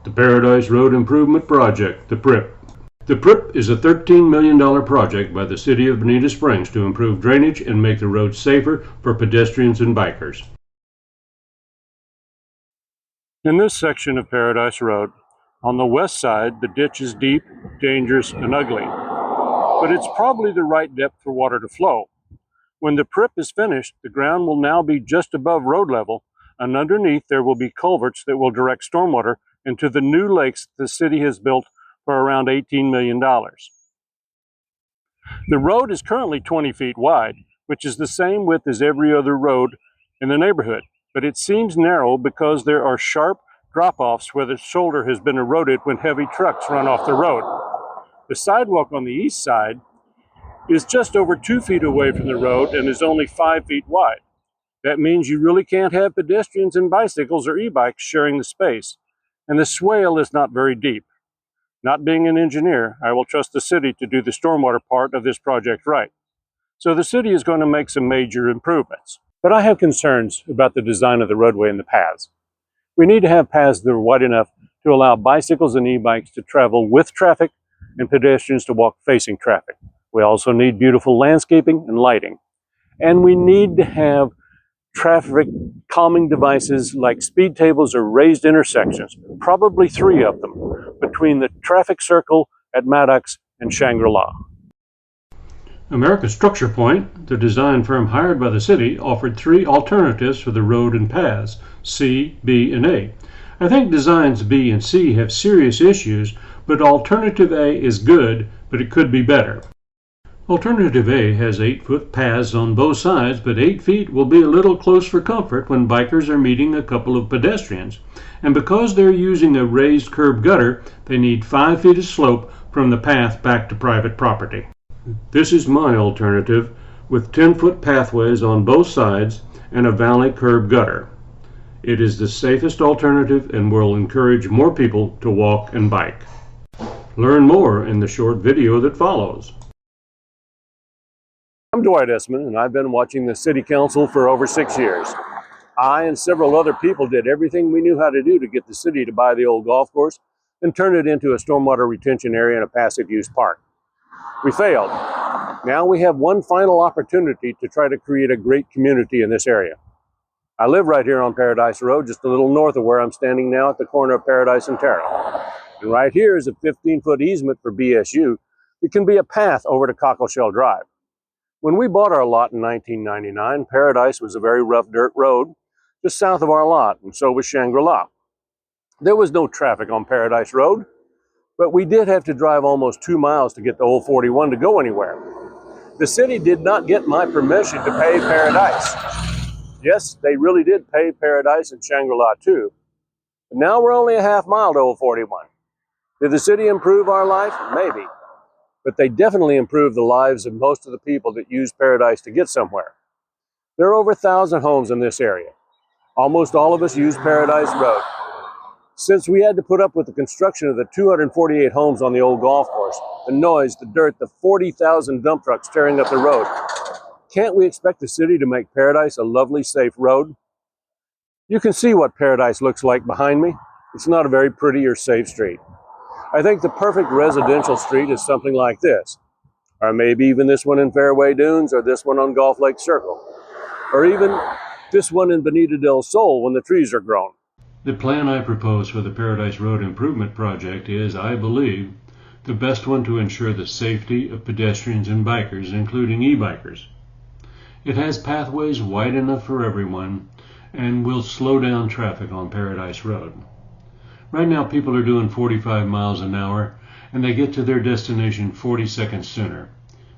The Paradise Road Improvement Project, the PRIP. The PRIP is a $13 million project by the City of Bonita Springs to improve drainage and make the roads safer for pedestrians and bikers. In this section of Paradise Road, on the west side, the ditch is deep, dangerous, and ugly. But it's probably the right depth for water to flow. When the PRIP is finished, the ground will now be just above road level, and underneath there will be culverts that will direct stormwater into the new lakes the city has built for around $18 million. The road is currently 20 feet wide, which is the same width as every other road in the neighborhood, but it seems narrow because there are sharp drop-offs where the shoulder has been eroded when heavy trucks run off the road. The sidewalk on the east side is just over 2 feet away from the road and is only 5 feet wide. That means you really can't have pedestrians and bicycles or e-bikes sharing the space, and the swale is not very deep. Not being an engineer, I will trust the city to do the stormwater part of this project right. So the city is going to make some major improvements. But I have concerns about the design of the roadway and the paths. We need to have paths that are wide enough to allow bicycles and e-bikes to travel with traffic and pedestrians to walk facing traffic. We also need beautiful landscaping and lighting. And we need to have traffic calming devices like speed tables or raised intersections, probably 3 of them, between the traffic circle at Maddox and Shangri-La. American Structure Point, the design firm hired by the city, offered 3 alternatives for the road and paths, C, B, and A. I think designs B and C have serious issues, but alternative A is good, but it could be better. Alternative A has 8-foot paths on both sides, but 8 feet will be a little close for comfort when bikers are meeting a couple of pedestrians. And because they're using a raised curb gutter, they need 5 feet of slope from the path back to private property. This is my alternative, with 10-foot pathways on both sides and a valley curb gutter. It is the safest alternative and will encourage more people to walk and bike. Learn more in the short video that follows. I'm Dwight Essman, and I've been watching the City Council for over 6 years. I and several other people did everything we knew how to do to get the city to buy the old golf course and turn it into a stormwater retention area and a passive use park. We failed. Now we have one final opportunity to try to create a great community in this area. I live right here on Paradise Road, just a little north of where I'm standing now at the corner of Paradise and Terra. And right here is a 15-foot easement for BSU that can be a path over to Cockleshell Drive. When we bought our lot in 1999, Paradise was a very rough dirt road just south of our lot, and so was Shangri-La. There was no traffic on Paradise Road, but we did have to drive almost 2 miles to get to Old 41 to go anywhere. The city did not get my permission to pave Paradise. Yes, they really did pave Paradise and Shangri-La too. But now we're only a half mile to Old 41. Did the city improve our life? Maybe. But they definitely improved the lives of most of the people that use Paradise to get somewhere. There are over 1,000 homes in this area. Almost all of us use Paradise Road. Since we had to put up with the construction of the 248 homes on the old golf course, the noise, the dirt, the 40,000 dump trucks tearing up the road, can't we expect the city to make Paradise a lovely, safe road? You can see what Paradise looks like behind me. It's not a very pretty or safe street. I think the perfect residential street is something like this, or maybe even this one in Fairway Dunes, or this one on Golf Lake Circle, or even this one in Bonita del Sol when the trees are grown. The plan I propose for the Paradise Road Improvement Project is, I believe, the best one to ensure the safety of pedestrians and bikers, including e-bikers. It has pathways wide enough for everyone and will slow down traffic on Paradise Road. Right now people are doing 45 miles an hour and they get to their destination 40 seconds sooner.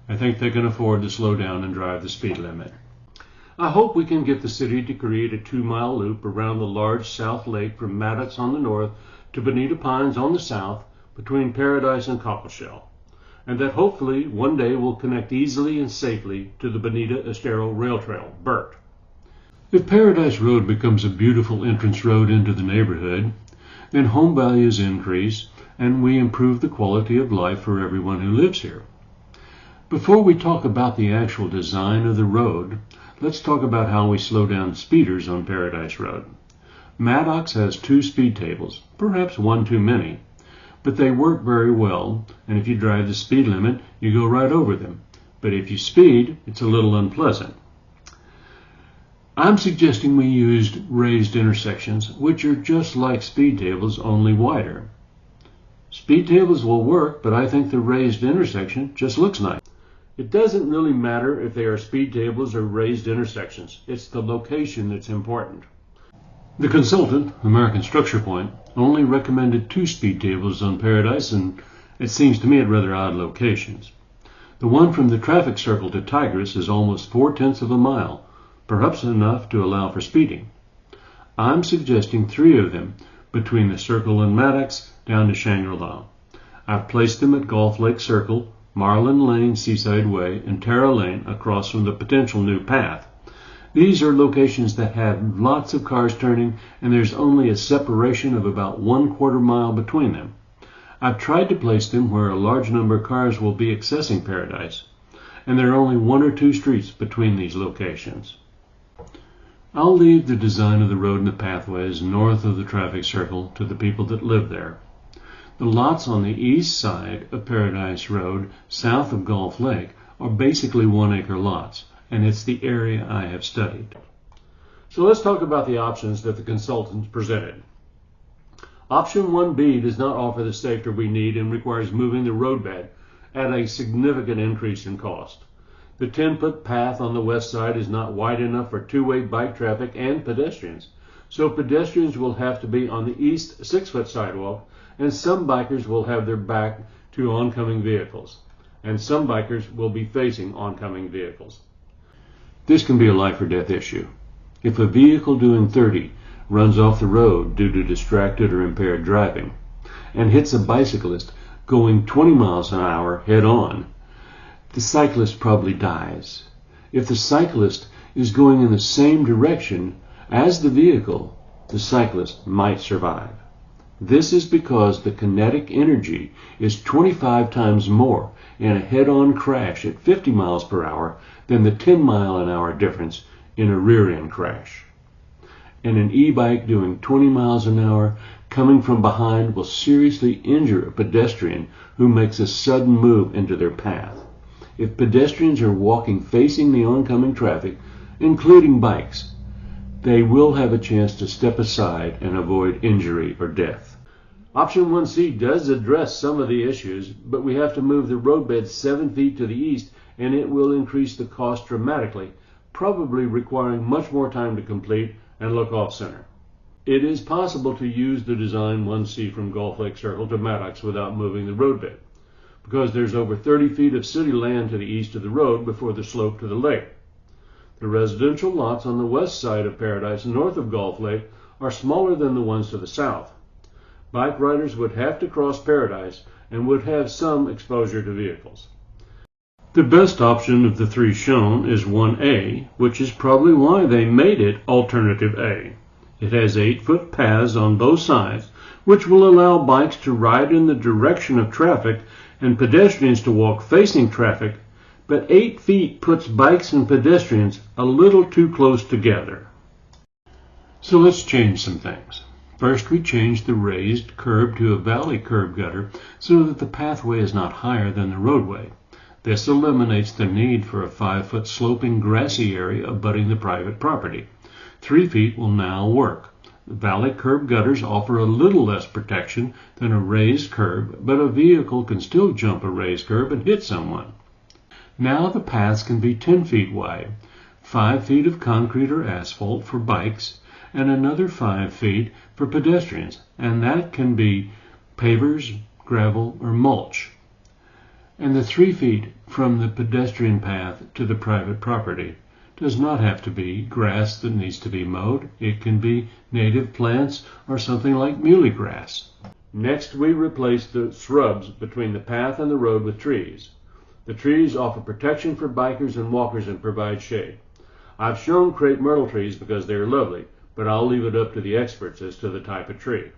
I think they can afford to slow down and drive the speed limit. I hope we can get the city to create a 2-mile loop around the large South Lake from Maddox on the north to Bonita Pines on the south between Paradise and Cockleshell, and that hopefully one day will connect easily and safely to the Bonita Estero Rail Trail, BERT. If Paradise Road becomes a beautiful entrance road into the neighborhood, then home values increase and we improve the quality of life for everyone who lives here. Before we talk about the actual design of the road, let's talk about how we slow down speeders on Paradise Road. Maddox has 2 speed tables, perhaps one too many, but they work very well, and if you drive the speed limit, you go right over them. But if you speed, it's a little unpleasant. I'm suggesting we used raised intersections, which are just like speed tables, only wider. Speed tables will work, but I think the raised intersection just looks nice. It doesn't really matter if they are speed tables or raised intersections. It's the location that's important. The consultant, American Structure Point, only recommended 2 speed tables on Paradise, and it seems to me at rather odd locations. The one from the traffic circle to Tigris is almost 4/10 of a mile, perhaps enough to allow for speeding. I'm suggesting 3 of them between the circle and Maddox down to Shangri-La. I've placed them at Gulf Lake Circle, Marlin Lane, Seaside Way, and Tara Lane across from the potential new path. These are locations that have lots of cars turning, and there's only a separation of about 1/4 mile between them. I've tried to place them where a large number of cars will be accessing Paradise, and there are only 1 or 2 streets between these locations. I'll leave the design of the road and the pathways north of the traffic circle to the people that live there. The lots on the east side of Paradise Road, south of Gulf Lake, are basically 1-acre lots, and it's the area I have studied. So let's talk about the options that the consultants presented. Option 1B does not offer the safety we need and requires moving the roadbed at a significant increase in cost. The 10-foot path on the west side is not wide enough for 2-way bike traffic and pedestrians, so pedestrians will have to be on the east 6-foot sidewalk, and some bikers will have their back to oncoming vehicles, and some bikers will be facing oncoming vehicles. This can be a life or death issue. If a vehicle doing 30 runs off the road due to distracted or impaired driving and hits a bicyclist going 20 miles an hour head on, the cyclist probably dies. If the cyclist is going in the same direction as the vehicle, the cyclist might survive. This is because the kinetic energy is 25 times more in a head-on crash at 50 miles per hour than the 10-mile-an-hour difference in a rear-end crash. And an e-bike doing 20 miles an hour coming from behind will seriously injure a pedestrian who makes a sudden move into their path. If pedestrians are walking facing the oncoming traffic, including bikes, they will have a chance to step aside and avoid injury or death. Option 1C does address some of the issues, but we have to move the roadbed 7 feet to the east, and it will increase the cost dramatically, probably requiring much more time to complete and look off-center. It is possible to use the design 1C from Gulf Lake Circle to Maddox without moving the roadbed, because there's over 30 feet of city land to the east of the road before the slope to the lake. The residential lots on the west side of Paradise, north of Gulf Lake, are smaller than the ones to the south. Bike riders would have to cross Paradise and would have some exposure to vehicles. The best option of the 3 shown is 1A, which is probably why they made it Alternative A. It has 8-foot paths on both sides, which will allow bikes to ride in the direction of traffic and pedestrians to walk facing traffic, but 8 feet puts bikes and pedestrians a little too close together. So let's change some things. First, we changed the raised curb to a valley curb gutter so that the pathway is not higher than the roadway. This eliminates the need for a 5-foot sloping grassy area abutting the private property. 3 feet will now work. The valley curb gutters offer a little less protection than a raised curb, but a vehicle can still jump a raised curb and hit someone. Now the paths can be 10 feet wide, 5 feet of concrete or asphalt for bikes, and another 5 feet for pedestrians, and that can be pavers, gravel, or mulch. And the 3 feet from the pedestrian path to the private property does not have to be grass that needs to be mowed. It can be native plants or something like muley grass. Next, we replace the shrubs between the path and the road with trees. The trees offer protection for bikers and walkers and provide shade. I've shown crepe myrtle trees because they're lovely, but I'll leave it up to the experts as to the type of tree.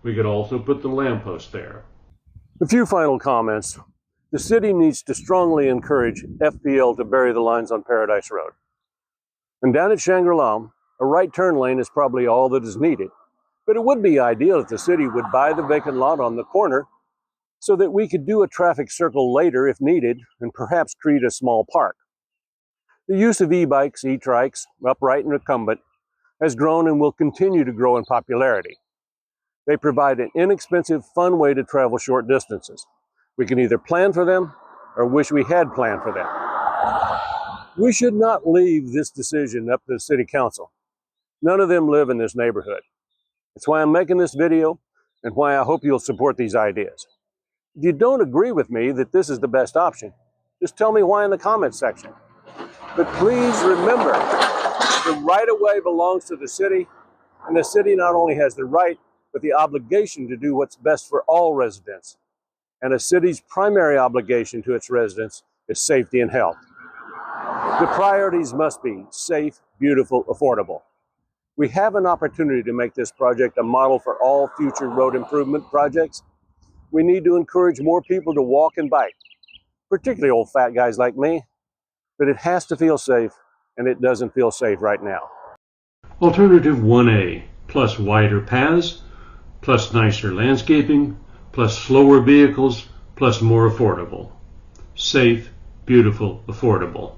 We could also put the lamppost there. A few final comments. The city needs to strongly encourage FPL to bury the lines on Paradise Road. And down at Shangri-La, A right turn lane is probably all that is needed, but it would be ideal if the city would buy the vacant lot on the corner so that we could do a traffic circle later if needed and perhaps create a small park. The use of e-bikes, e-trikes, upright and recumbent, has grown and will continue to grow in popularity. They provide an inexpensive, fun way to travel short distances. We can either plan for them or wish we had planned for them. We should not leave this decision up to the City Council. None of them live in this neighborhood. It's why I'm making this video and why I hope you'll support these ideas. If you don't agree with me that this is the best option, just tell me why in the comments section. But please remember, the right-of-way belongs to the city, and the city not only has the right, but the obligation to do what's best for all residents. And a city's primary obligation to its residents is safety and health. The priorities must be safe, beautiful, affordable. We have an opportunity to make this project a model for all future road improvement projects. We need to encourage more people to walk and bike, particularly old fat guys like me, but it has to feel safe, and it doesn't feel safe right now. Alternative 1A, plus wider paths, plus nicer landscaping, plus slower vehicles, plus more affordable. Safe, beautiful, affordable.